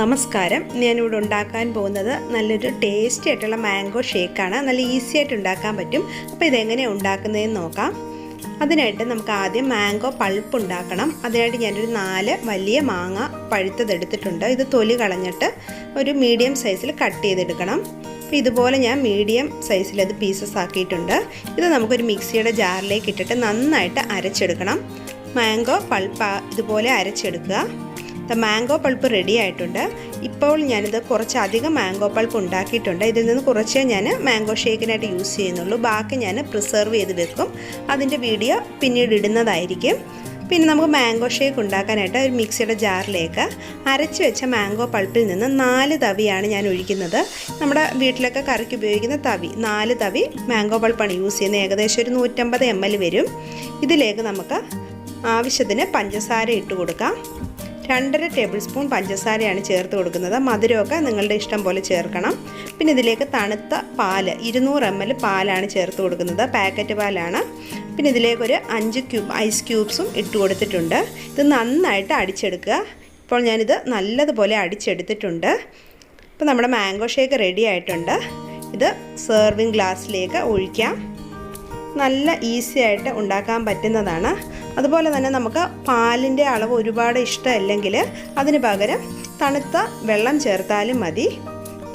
നമസ്കാരം. ഞാനിവിടെ ഉണ്ടാക്കാൻ പോകുന്നത് നല്ലൊരു ടേസ്റ്റി ആയിട്ടുള്ള മാംഗോ ഷേക്കാണ്. നല്ല ഈസി ആയിട്ട് ഉണ്ടാക്കാൻ പറ്റും. അപ്പോൾ ഇതെങ്ങനെയാണ് ഉണ്ടാക്കുന്നതെന്ന് നോക്കാം. അതിനായിട്ട് നമുക്ക് ആദ്യം മാംഗോ പൾപ്പ് ഉണ്ടാക്കണം. അതിനായിട്ട് ഞാനൊരു 4 വലിയ മാങ്ങ പഴുത്തതെടുത്തിട്ടുണ്ട്. ഇത് തൊലി കളഞ്ഞിട്ട് ഒരു മീഡിയം സൈസിൽ കട്ട് ചെയ്തെടുക്കണം. അപ്പോൾ ഇതുപോലെ ഞാൻ മീഡിയം സൈസിലത് പീസസ് ആക്കിയിട്ടുണ്ട്. ഇത് നമുക്കൊരു മിക്സിയുടെ ജാറിലേക്ക് ഇട്ടിട്ട് നന്നായിട്ട് അരച്ചെടുക്കണം. മാംഗോ പൾപ്പ് ഇതുപോലെ അരച്ചെടുക്കുക. മാംഗോ പൾപ്പ് റെഡി ആയിട്ടുണ്ട്. ഇപ്പോൾ ഞാനിത് കുറച്ചധികം മാംഗോ പൾപ്പ് ഉണ്ടാക്കിയിട്ടുണ്ട്. ഇതിൽ നിന്ന് കുറച്ചേ ഞാൻ മാംഗോ ഷേക്കിനായിട്ട് യൂസ് ചെയ്യുന്നുള്ളൂ. ബാക്കി ഞാൻ പ്രിസർവ് ചെയ്ത് വെക്കും. അതിൻ്റെ വീഡിയോ പിന്നീട് ഇടുന്നതായിരിക്കും. പിന്നെ നമുക്ക് മാംഗോ ഷേക്ക് ഉണ്ടാക്കാനായിട്ട് ഒരു മിക്സിയുടെ ജാറിലേക്ക് അരച്ച് വെച്ച മാംഗോ പൾപ്പിൽ നിന്ന് 4 തവിയാണ് ഞാൻ ഒഴിക്കുന്നത്. നമ്മുടെ വീട്ടിലൊക്കെ കറിക്ക് ഉപയോഗിക്കുന്ന തവി, 4 തവി മാംഗോ പൾപ്പാണ് യൂസ് ചെയ്യുന്നത്. ഏകദേശം ഒരു 150 ml വരും. ഇതിലേക്ക് നമുക്ക് ആവശ്യത്തിന് പഞ്ചസാര ഇട്ട് കൊടുക്കാം. 2.5 ടേബിൾ സ്പൂൺ പഞ്ചസാരയാണ് ചേർത്ത് കൊടുക്കുന്നത്. മധുരമൊക്കെ നിങ്ങളുടെ ഇഷ്ടം പോലെ ചേർക്കണം. പിന്നെ ഇതിലേക്ക് തണുത്ത പാല് 200 ml പാലാണ് ചേർത്ത് കൊടുക്കുന്നത്. പാക്കറ്റ് പാലാണ്. പിന്നെ ഇതിലേക്കൊരു 5 ഐസ് ക്യൂബ്സും ഇട്ട് കൊടുത്തിട്ടുണ്ട്. ഇത് നന്നായിട്ട് അടിച്ചെടുക്കുക. ഇപ്പോൾ ഞാനിത് നല്ലതുപോലെ അടിച്ചെടുത്തിട്ടുണ്ട്. ഇപ്പോൾ നമ്മുടെ മാംഗോ ഷേക്ക് റെഡി ആയിട്ടുണ്ട്. ഇത് സെർവിങ് ഗ്ലാസ്സിലേക്ക് ഒഴിക്കാം. നല്ല ഈസി ആയിട്ട് ഉണ്ടാക്കാൻ പറ്റുന്നതാണ്. അതുപോലെ തന്നെ നമുക്ക് പാലിൻ്റെ അളവ് ഒരുപാട് ഇഷ്ടമല്ലെങ്കിൽ അതിന് പകരം തണുത്ത വെള്ളം ചേർത്താലും മതി.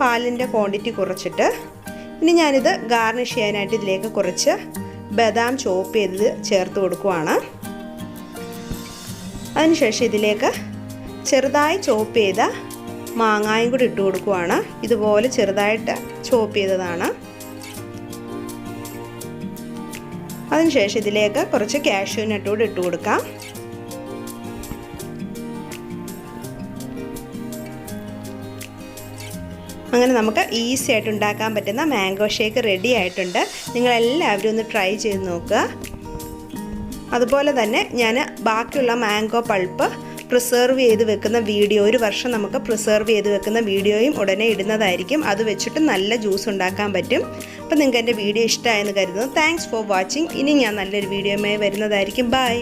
പാലിൻ്റെ ക്വാണ്ടിറ്റി കുറച്ചിട്ട് ഇനി ഞാനിത് ഗാർണിഷ് ചെയ്യാനായിട്ട് ഇതിലേക്ക് കുറച്ച് ബദാം ചോപ്പ് ചെയ്ത് ചേർത്ത് കൊടുക്കുവാണ്. അതിനുശേഷം ഇതിലേക്ക് ചെറുതായി ചോപ്പ് ചെയ്ത മാങ്ങായും കൂടി ഇട്ട് കൊടുക്കുവാണ്. ഇതുപോലെ ചെറുതായിട്ട് ചോപ്പ് ചെയ്തതാണ്. അതിനുശേഷം ഇതിലേക്ക് കുറച്ച് കാഷ്യൂ നട്ട് കൂടി ഇട്ട് കൊടുക്കാം. അങ്ങനെ നമുക്ക് ഈസി ആയിട്ട് ഉണ്ടാക്കാൻ പറ്റുന്ന മാംഗോ ഷേക്ക് റെഡി ആയിട്ടുണ്ട്. നിങ്ങളെല്ലാവരും ഒന്ന് ട്രൈ ചെയ്ത് നോക്കുക. അതുപോലെ തന്നെ ഞാൻ ബാക്കിയുള്ള മാംഗോ പൾപ്പ് പ്രിസർവ് ചെയ്ത് വെക്കുന്ന വീഡിയോ, 1 വർഷം നമുക്ക് പ്രിസർവ് ചെയ്ത് വെക്കുന്ന വീഡിയോയും ഉടനെ ഇടുന്നതായിരിക്കും. അത് വെച്ചിട്ട് നല്ല ജ്യൂസ് ഉണ്ടാക്കാൻ പറ്റും. അപ്പോൾ നിങ്ങൾക്ക് എൻ്റെ വീഡിയോ ഇഷ്ടമായെന്ന് കരുതുന്നു. Thanks for watching. ഇനി ഞാൻ നല്ലൊരു വീഡിയോയുമായി വരുന്നതായിരിക്കും. ബൈ.